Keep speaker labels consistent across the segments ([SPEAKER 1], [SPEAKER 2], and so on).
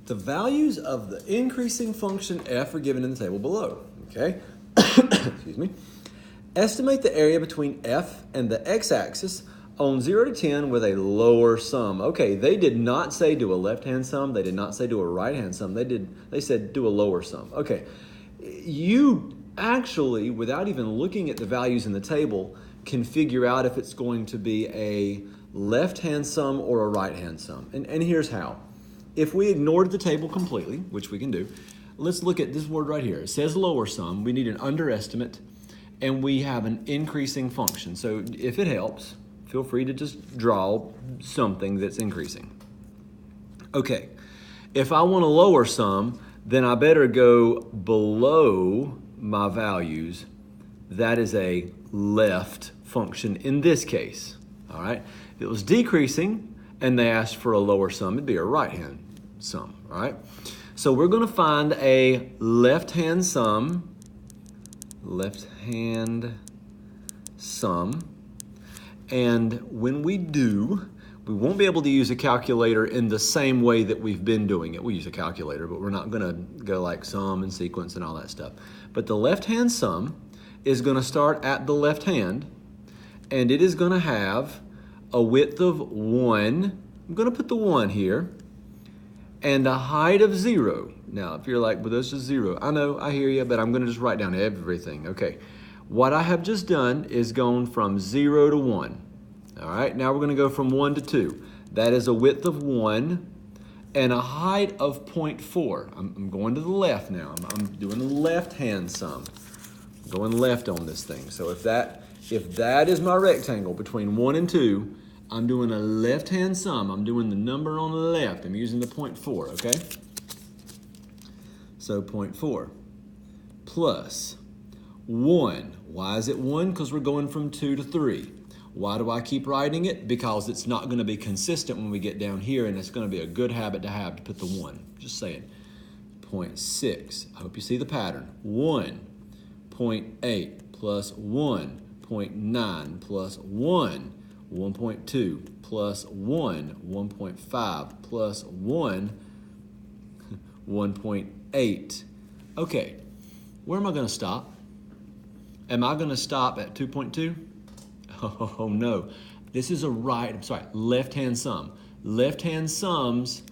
[SPEAKER 1] The values of the increasing function f are given in the table below. Okay? Excuse me. Estimate the area between f and the x-axis on 0 to 10 with a lower sum. Okay, they did not say do a left-hand sum. They did not say do a right-hand sum. They said do a lower sum. Okay, you actually, without even looking at the values in the table, can figure out if it's going to be a left-hand sum or a right-hand sum. And here's how. If we ignored the table completely, which we can do, let's look at this word right here. It says lower sum. We need an underestimate, and we have an increasing function. So if it helps, feel free to just draw something that's increasing. Okay, if I want a lower sum, then I better go below my values. That is a left function in this case, all right? If it was decreasing and they asked for a lower sum, it'd be a right-hand sum, all right? So we're gonna find a left-hand sum, and when we do, we won't be able to use a calculator in the same way that we've been doing it. We use a calculator, but we're not gonna go like sum and sequence and all that stuff. But the left-hand sum is gonna start at the left hand, and it is gonna have a width of 1. I'm gonna put the 1 here, and a height of 0. Now, if you're like, well, that's just 0. I know, I hear you, but I'm gonna just write down everything. Okay, what I have just done is gone from 0 to 1. All right, now we're gonna go from 1 to 2. That is a width of 1 and a height of 0.4. I'm going to the left now. I'm doing the left-hand sum. I'm going left on this thing. So if that is my rectangle between 1 and 2, I'm doing a left-hand sum. I'm doing the number on the left. I'm using the 0.4, okay? So 0.4 plus 1. Why is it 1? Because we're going from 2 to 3. Why do I keep writing it? Because it's not going to be consistent when we get down here, and it's going to be a good habit to have to put the 1. Just saying. 0.6. I hope you see the pattern. 1. 0.8 plus 1. 0.9 plus 1. 1.2 plus 1. 1.5 plus 1. 1.8. Okay, where am I going to stop? Am I going to stop at 2.2? Oh no, this is a left-hand sum. Left-hand sums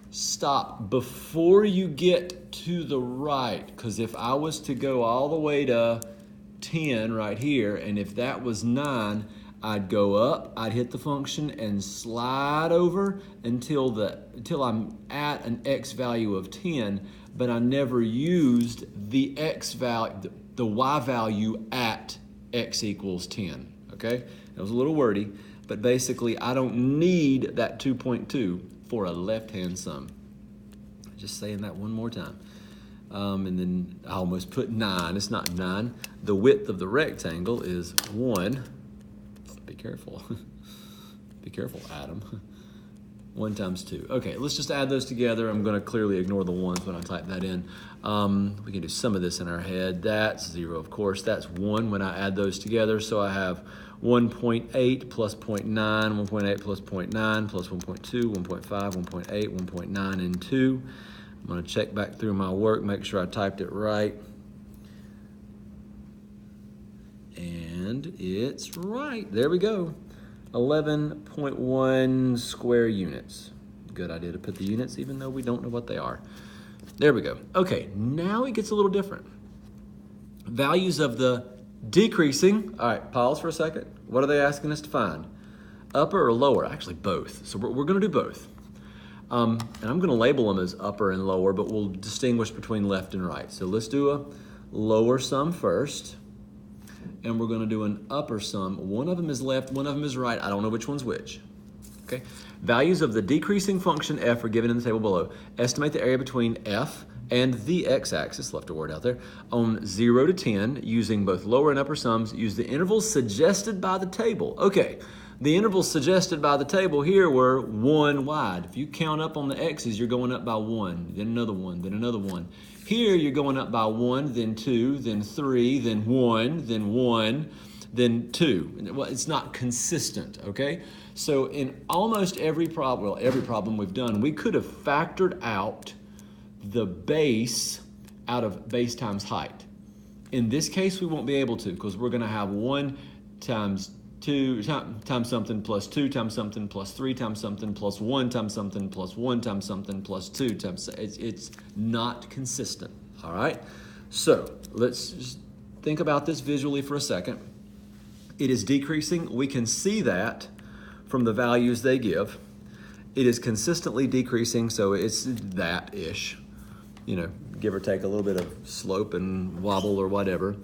[SPEAKER 1] stop before you get to the right, because if I was to go all the way to 10 right here, and if that was 9, I'd go up, I'd hit the function and slide over until I'm at an x value of 10, but I never used the x value, the y value at x equals 10. Okay, it was a little wordy, but basically I don't need that 2.2 for a left-hand sum. Just saying that one more time. And then I almost put 9. It's not 9. The width of the rectangle is 1. Be careful. Be careful, Adam. 1 times 2. Okay, let's just add those together. I'm going to clearly ignore the 1s when I type that in. We can do some of this in our head. That's 0, of course. That's 1 when I add those together. So I have 1.8 plus 0.9, 1.8 plus 0.9 plus 1.2, 1.5, 1.8, 1.9, and 2. I'm going to check back through my work, make sure I typed it right. And it's right. There we go. 11.1 square units. Good idea to put the units even though we don't know what they are. There we go. Okay, now it gets a little different. Values of the decreasing. All right, pause for a second. What are they asking us to find? Upper or lower? Actually, both. So we're going to do both. And I'm going to label them as upper and lower, but we'll distinguish between left and right. So let's do a lower sum first. And we're going to do an upper sum. One of them is left, one of them is right. I don't know which one's which. Okay. Values of the decreasing function f are given in the table below. Estimate the area between f and the x-axis, left a word out there, on 0 to 10 using both lower and upper sums. Use the intervals suggested by the table. Okay. The intervals suggested by the table here were 1 wide. If you count up on the x's, you're going up by 1, then another 1, then another 1. Here, you're going up by 1, then 2, then 3, then 1, then 1. than 2. Well, it's not consistent, okay? So in almost every problem, well, every problem we've done, we could have factored out the base out of base times height. In this case, we won't be able to because we're going to have 1 times 2 times something plus 2 times something plus 3 times something plus 1 times something plus 1 times something plus 2 times. It's not consistent, all right? So let's just think about this visually for a second. It is decreasing. We can see that from the values they give. It is consistently decreasing, so it's that-ish, you know, give or take a little bit of slope and wobble or whatever.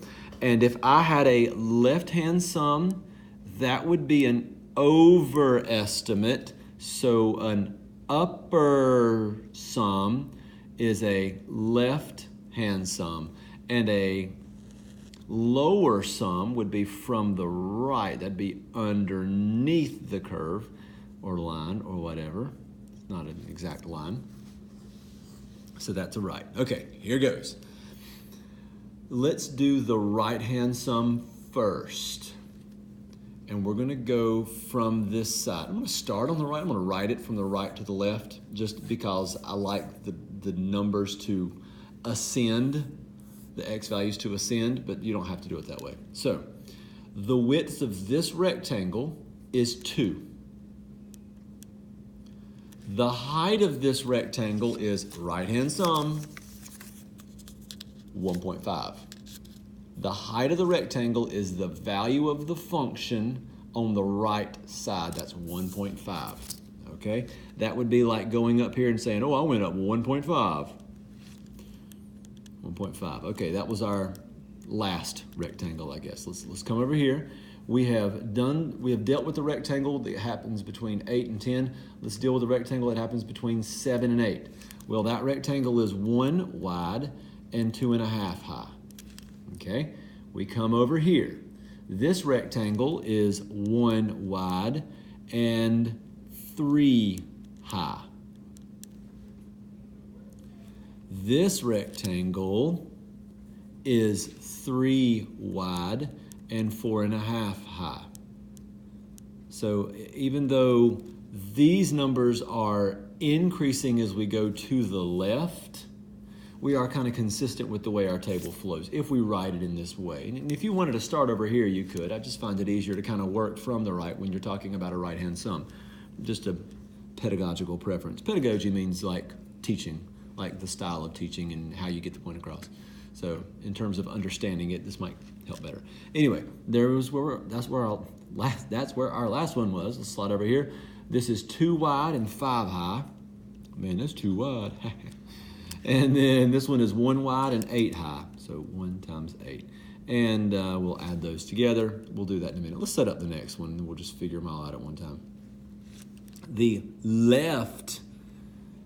[SPEAKER 1] And if I had a left-hand sum, that would be an overestimate. So an upper sum is a left-hand sum, and a lower sum would be from the right. That'd be underneath the curve or line or whatever. It's not an exact line. So that's a right. Okay, here goes. Let's do the right-hand sum first. And we're going to go from this side. I'm going to start on the right. I'm going to write it from the right to the left just because I like the numbers to ascend, the x values to ascend, but you don't have to do it that way. So the width of this rectangle is 2. The height of this rectangle is right-hand sum, 1.5. The height of the rectangle is the value of the function on the right side. That's 1.5, okay? That would be like going up here and saying, oh, I went up 1.5. 1.5, okay, that was our last rectangle, I guess. Let's come over here. We have dealt with the rectangle that happens between 8 and 10. Let's deal with the rectangle that happens between 7 and 8. Well, that rectangle is 1 wide and 2.5 high. Okay, we come over here. This rectangle is 1 wide and 3 high. This rectangle is 3 wide and 4.5 high. So even though these numbers are increasing as we go to the left, we are kind of consistent with the way our table flows if we write it in this way. And if you wanted to start over here, you could. I just find it easier to kind of work from the right when you're talking about a right-hand sum. Just a pedagogical preference. Pedagogy means like teaching, like the style of teaching and how you get the point across. So in terms of understanding it, this might help better. Anyway, that's where our last one was. Let's slide over here. This is 2 wide and 5 high. Man, that's too wide. And then this one is 1 wide and 8 high. So 1 times 8. And we'll add those together. We'll do that in a minute. Let's set up the next one, and we'll just figure them all out at one time. The left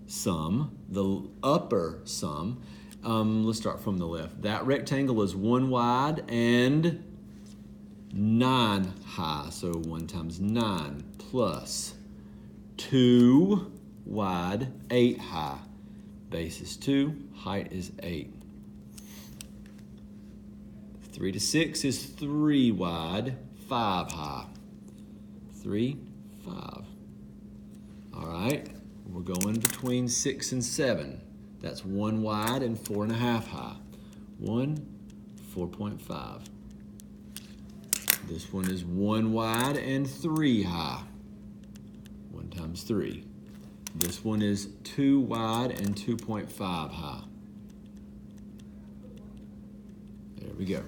[SPEAKER 1] sum, the upper sum, let's start from the left. That rectangle is 1 wide and 9 high. So 1 times 9 plus 2 wide, 8 high. Base is 2, height is 8. 3 to 6 is 3 wide, 5 high. 3, 5. All right, we're going between 6 and 7. That's 1 wide and 4.5 high. 1, 4.5. This one is 1 wide and 3 high. 1 times 3. This one is 2 wide and 2.5 high. There we go.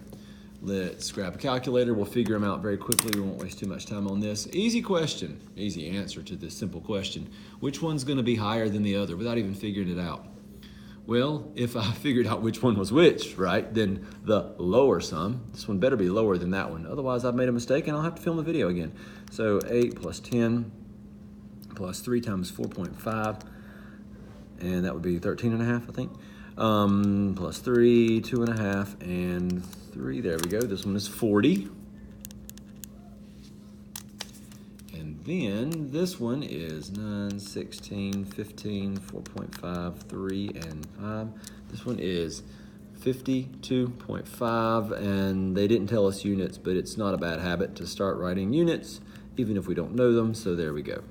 [SPEAKER 1] Let's grab a calculator. We'll figure them out very quickly. We won't waste too much time on this. Easy question, easy answer to this simple question. Which one's going to be higher than the other without even figuring it out? Well, if I figured out which one was which, right, then the lower sum, this one better be lower than that one. Otherwise, I've made a mistake and I'll have to film the video again. So 8 plus 10 plus 3 times 4.5, and that would be 13.5, I think. Plus 3, 2.5, and 3. There we go. This one is 40. And then this one is 9, 16, 15, 4.5, 3, and 5. This one is 52.5, and they didn't tell us units, but it's not a bad habit to start writing units, even if we don't know them, so there we go.